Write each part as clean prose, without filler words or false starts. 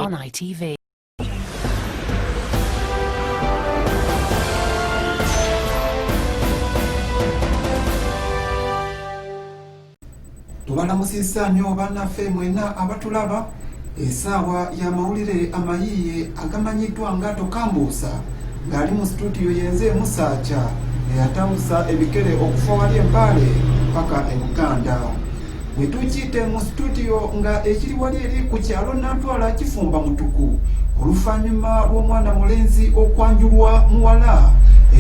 on ITV. Tubalamusisa nnyo bannaffe mwena abatulaba. Essaawa y'amawulire amayiye agamanyiddwa nga Tokambuusa ng'ali mu studio yenze Musaacha eyatawusa ebikere okufa wali Mbale paka e Buganda. Bwe tukiyite mu studio nga ekiri wali eri ku kyalo Nantwala Kifumba Mutuku oluvannyuma lw'omwana mulenzi okwanjulwa muwala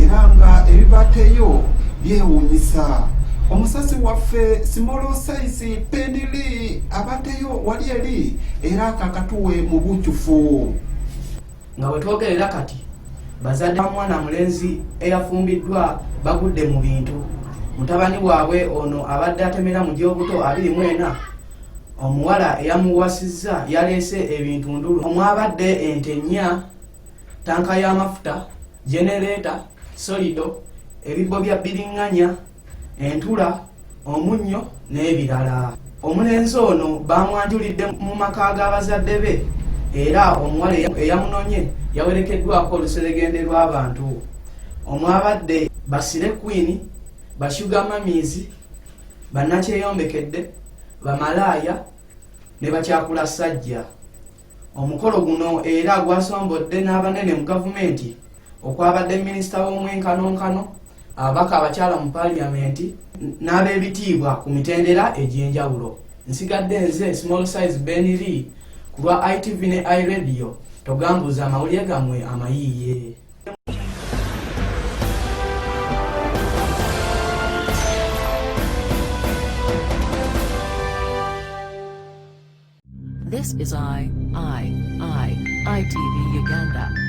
era nga ebibateyo byewuunyisa. Omusasi waffe Small Size Pendili abateyo wali eri era kakatuwe mu bujjufu. Nga bwe twogerera kati bazadde mwana mulenzi eyafumbiddwa bagudde mu bintu. Mutabani waabwe ono abadde atemera mu gy'obuto 24 omuwala eyamuwasizza yaleese ebintu ndulu omwabadde ente nnya, tanka y'amafuta, genereeta, solido, ebibbo bya bbiringanya, entula, omunnyo n'ebirala. Omulenzi ono bamwanjulidde mu maka g'abazadde be era omuwala eyamunonye yawerekeddwako oluseregende lw'abantu omwabadde Basire Queen, Bashuga Mamizi, bannakyeyombekedde, bamalaaya ne bakyakula sajja. Omukolo guno era gwasombodde n'abanene mu gavumenti okwabadde minisita w'omwenkanonkano, ababaka abakyala mu paaliyamenti n'ab'ebitiibwa ku mitendera egy'enjawulo. Nsigadde nze Small Size Benili ku lwa ITV ne iRadio. Togambuuza amawulire gammwe amayiiye. This is ITV Uganda.